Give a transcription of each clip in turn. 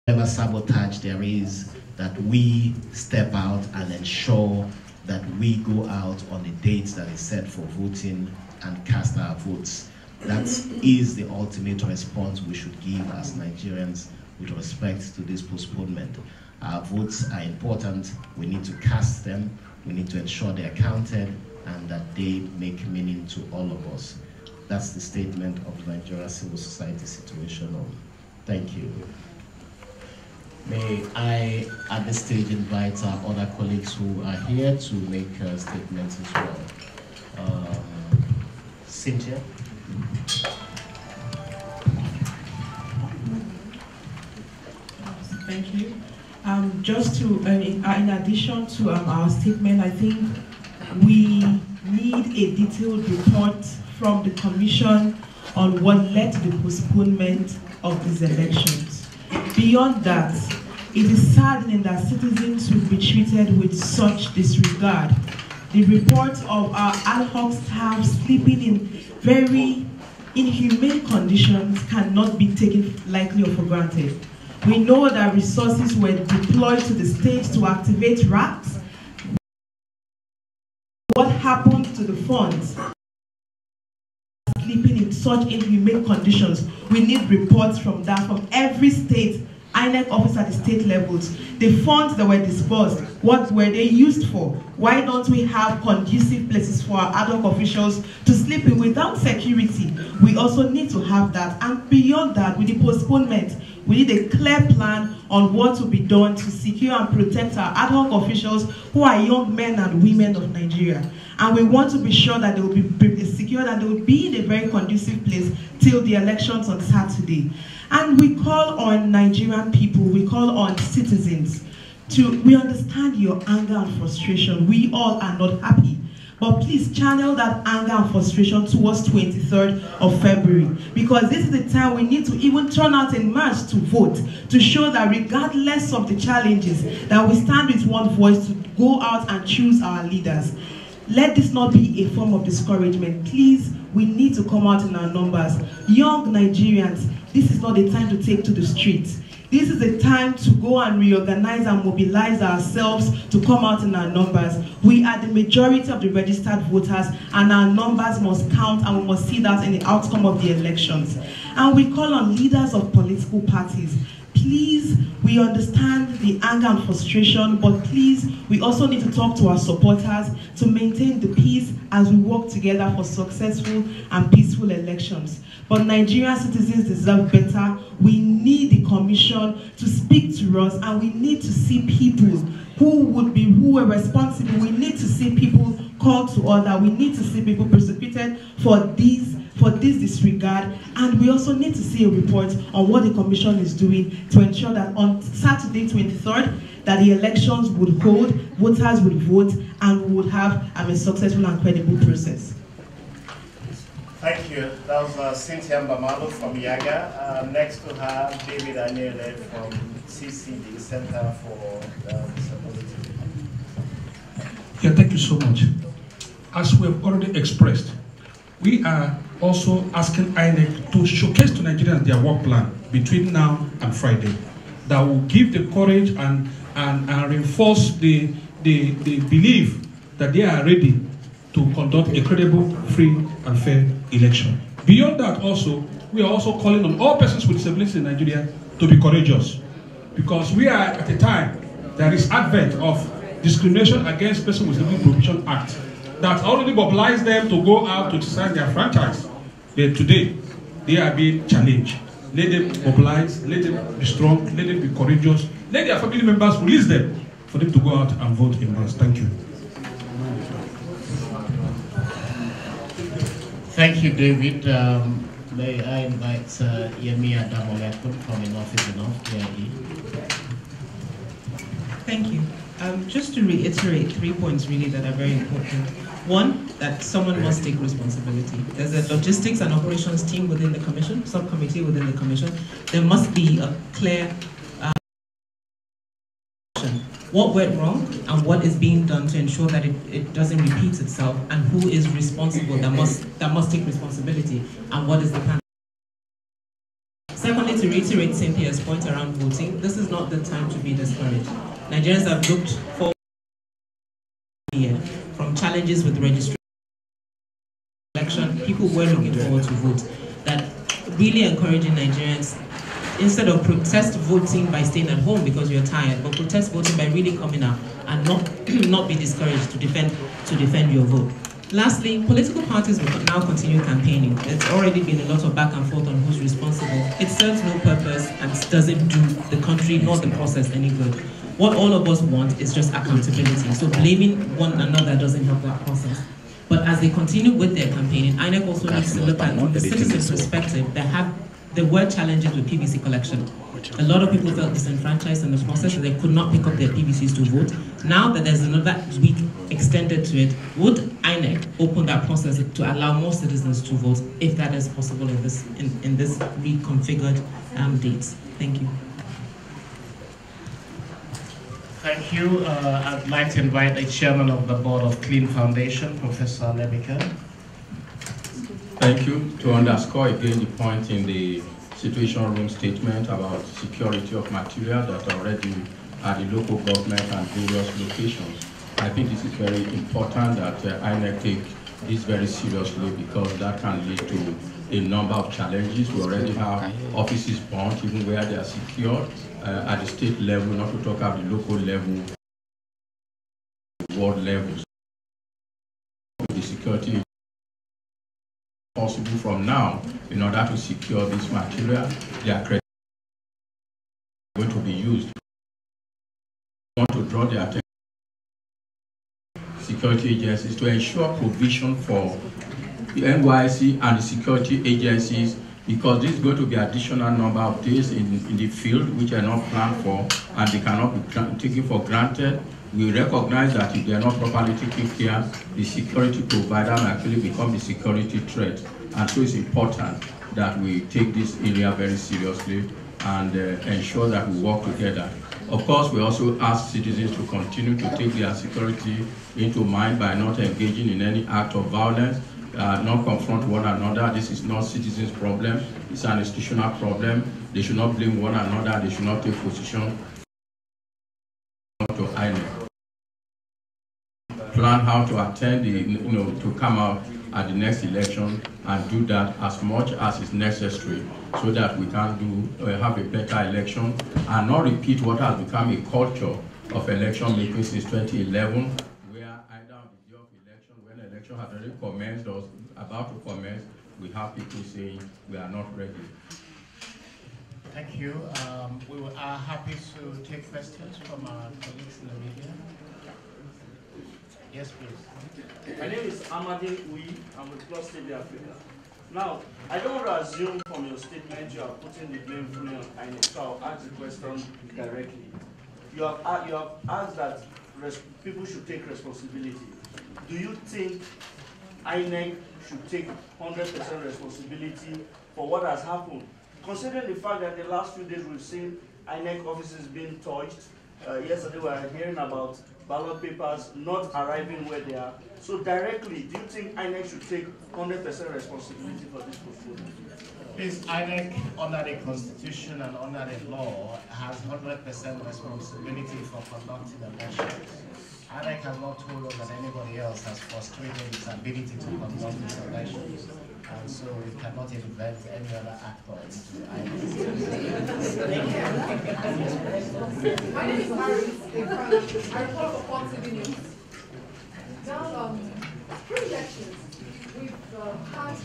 whatever sabotage there is, that we step out and ensure that we go out on the date that is set for voting and cast our votes. That is the ultimate response we should give as Nigerians with respect to this postponement. Our votes are important. We need to cast them. We need to ensure they are counted and that they make meaning to all of us. That's the statement of the Nigeria civil society situation. Thank you. May I, at this stage, invite our other colleagues who are here to make statements as well. Cynthia? Thank you. Just to, in addition to our statement, I think we need a detailed report from the Commission on what led to the postponement of these elections. Beyond that, it is saddening that citizens will be treated with such disregard. The reports of our ad hoc staff sleeping in very inhumane conditions cannot be taken lightly or for granted. We know that resources were deployed to the states to activate racks. What happened to the funds? Sleeping in such inhumane conditions. We need reports from that, from every state, Inec office at the state levels. The funds that were disbursed, what were they used for? Why don't we have conducive places for our ad hoc officials to sleep in without security? We also need to have that. And beyond that, with the postponement, we need a clear plan on what will be done to secure and protect our ad hoc officials who are young men and women of Nigeria. And we want to be sure that they will be secured and they will be in a very conducive place till the elections on Saturday. And we call on Nigerian people, we call on citizens we understand your anger and frustration. We all are not happy. But please channel that anger and frustration towards 23rd of February, because this is the time we need to even turn out in mass to vote, to show that regardless of the challenges, that we stand with one voice to go out and choose our leaders. Let this not be a form of discouragement. Please, we need to come out in our numbers. Young Nigerians, this is not the time to take to the streets. This is the time to go and reorganize and mobilize ourselves to come out in our numbers. We are the majority of the registered voters, and our numbers must count, and we must see that in the outcome of the elections. And we call on leaders of political parties. Please, we understand the anger and frustration, but please, we also need to talk to our supporters to maintain the peace as we work together for successful and peaceful elections. But Nigerian citizens deserve better. We need the Commission to speak to us, and we need to see people who are responsible. We need to see people called to order. We need to see people prosecuted for this disregard, and we also need to see a report on what the Commission is doing to ensure that on Saturday 23rd, that the elections would hold, voters would vote, and we would have a successful and credible process. Thank you. That was Cynthia Mbamalo from Yaga. Next to her, David Anyele from CCD, Center for Disability. Yeah, thank you so much. As we have already expressed, we are also asking Inec to showcase to Nigerians their work plan between now and Friday that will give the courage and reinforce the belief that they are ready to conduct a credible, free, and fair election. Beyond that also, we are also calling on all persons with disabilities in Nigeria to be courageous, because we are at a time there is advent of discrimination against persons with disability Prohibition Act that already mobilized them to go out to exercise their franchise. But today, they are being challenged. Let them mobilize, let them be strong, let them be courageous, let their family members release them for them to go out and vote in mass. Thank you. Thank you, David. May I invite Yemi Adamolekun from Enough is Enough, KIE. Thank you. Just to reiterate 3 points really that are very important. One, that someone must take responsibility. There's a logistics and operations team within the Commission, subcommittee within the Commission. There must be a clear what went wrong and what is being done to ensure that it doesn't repeat itself, and who is responsible that must take responsibility, and what is the plan. Secondly, to reiterate Cynthia's point around voting, this is not the time to be discouraged. Nigerians have looked forward from challenges with registration. Election, people were looking forward to vote. That really encouraging Nigerians, instead of protest voting by staying at home because you're tired, but protest voting by really coming out and not be discouraged to defend your vote. Lastly, political parties will now continue campaigning. There's already been a lot of back and forth on who's responsible. It serves no purpose and doesn't do the country nor the process any good. What all of us want is just accountability. So blaming one another doesn't help that process. But as they continue with their campaigning, INEC also needs to look at from the citizen perspective. There were challenges with PVC collection. A lot of people felt disenfranchised in the process and they could not pick up their PVCs to vote. Now that there's another week extended to it, would INEC open that process to allow more citizens to vote if that is possible in this reconfigured dates? Thank you. Thank you. I'd like to invite the chairman of the board of Clean Foundation, Professor Lebika. Thank you. To underscore again the point in the situation room statement about security of material that are already at the local government and various locations, I think this is very important that INEC take this very seriously because that can lead to a number of challenges. We already have offices burnt even where they are secured at the state level, not to talk about the local level, world levels. The security possible from now in order to secure this material, they are going to be used. I want to draw the attention security agencies to ensure provision for the NYC and the security agencies, because this is going to be additional number of days in the field which are not planned for and they cannot be taken for granted. We recognize that if they are not properly taken care, the security provider may actually become the security threat. And so it's important that we take this area very seriously and ensure that we work together. Of course, we also ask citizens to continue to take their security into mind by not engaging in any act of violence, not confront one another. This is not citizens' problem, it's an institutional problem. They should not blame one another, they should not take position to INEC. Plan how to attend to come out at the next election and do that as much as is necessary so that we can have a better election and not repeat what has become a culture of election making since 2011, where either on the day of election, when the election has already commenced or about to commence, we have people saying we are not ready. Thank you. We are happy to take questions from our colleagues in the media. Yes, please. My name is Amadi Uyi. I'm with Plus TV Africa. Now, I don't want to assume from your statement you are putting the blame fully on INEC, so I'll ask the question directly. You have asked that people should take responsibility. Do you think INEC should take 100% responsibility for what has happened? Considering the fact that the last few days we've seen INEC offices being touched, yesterday we were hearing about ballot papers not arriving where they are. So directly, do you think INEC should take 100% responsibility for this postponement? Is INEC, under the Constitution and under the law, has 100% responsibility for conducting elections. INEC has not told us that anybody else has frustrated its ability to conduct its elections. And so we cannot invent any other actor into INEC. My name is Harris. I report for Port TV News. Now, pre-elections, we've had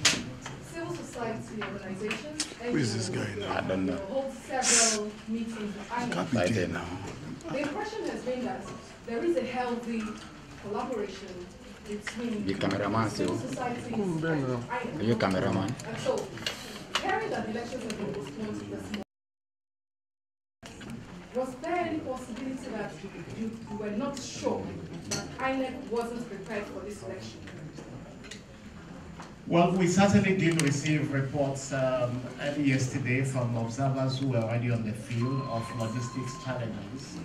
civil society organizations. Who is this guy now? I don't know. Hold several meetings with INEC. Can't be there now. The impression has been that there is a healthy collaboration between the cameraman, civil society and INEC. You cameraman. And so, hearing that the elections have been postponed this morning, was there any possibility that you were not sure that INEC wasn't prepared for this election? Well, we certainly did receive reports early yesterday from observers who were already on the field of logistics challenges.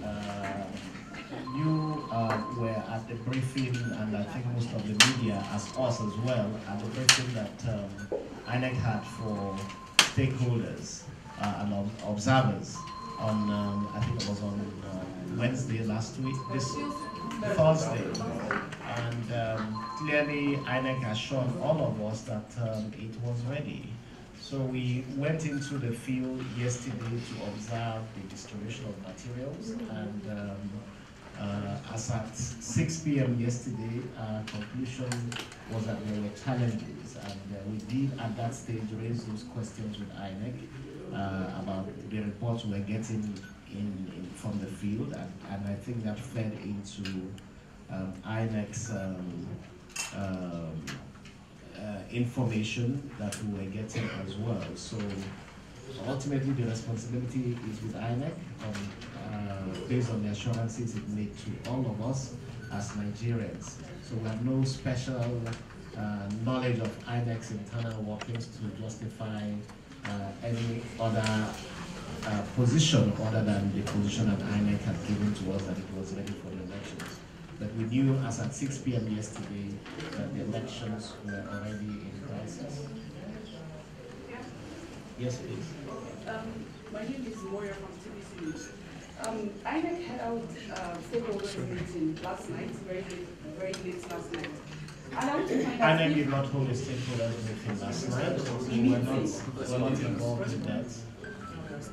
You were at the briefing, and I think most of the media, as us as well, at the briefing that INEC had for stakeholders. and observers on, I think it was on Wednesday last week, this Thursday. And clearly INEC has shown all of us that it was ready. So we went into the field yesterday to observe the distribution of materials, and as at 6 p.m. yesterday, our conclusion was that there were challenges, and we did at that stage raise those questions with INEC about the reports we were getting in from the field, and I think that fed into INEC's information that we were getting as well. So ultimately the responsibility is with INEC based on the assurances it made to all of us as Nigerians. So we have no special knowledge of INEC's internal workings to justify any other position other than the position that INEC had given to us that it was ready for the elections. But we knew as at 6 p.m. yesterday that the elections were already in crisis. Yes, please. My name is Moria from TBC News. INEC held stakeholders meeting last night, very late last night. And I want to find out INEC did not hold a stakeholders meeting last night. We were not involved in that.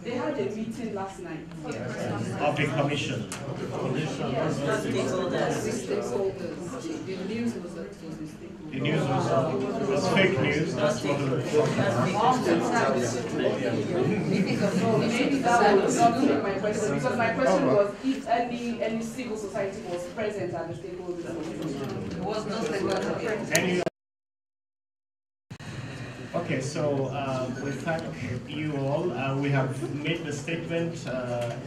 They had a meeting last night. Of the commission. Yes, stakeholders. The news was that it was a stakeholder. The news was fake news. That's what we were talking about. Maybe that was not my question, because my question was if any civil society was present at the stakeholders meeting. There was no stakeholder. Okay, so we thank you all. We have made the statement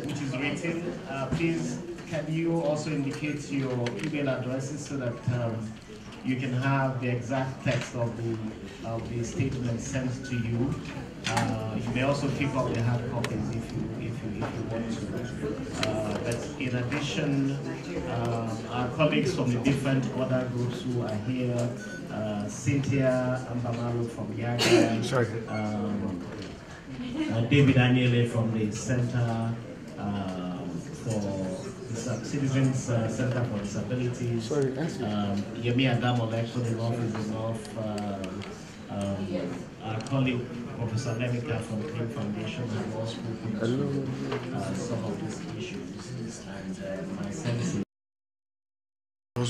which is written. Please, can you also indicate your email addresses so that you can have the exact text of the statement sent to you. You may also keep up the hard copies if you want to. But in addition, our colleagues from the different other groups who are here, Cynthia Ambamaru from Yaga, David Daniele from the Center for Citizens Center for Disabilities, Yemi Adamolek from the Office of our colleague Professor Lemika from the Clean Foundation have all spoken to some of these issues, and my sense is the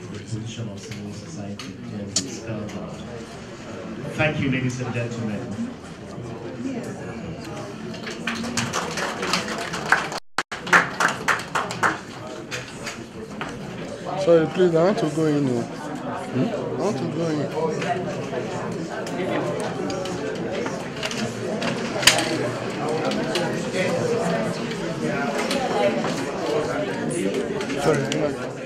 position of civil society clearly spelled out. Thank you, ladies and gentlemen. Sorry, please, I want to go in. I want to go in. Sorry,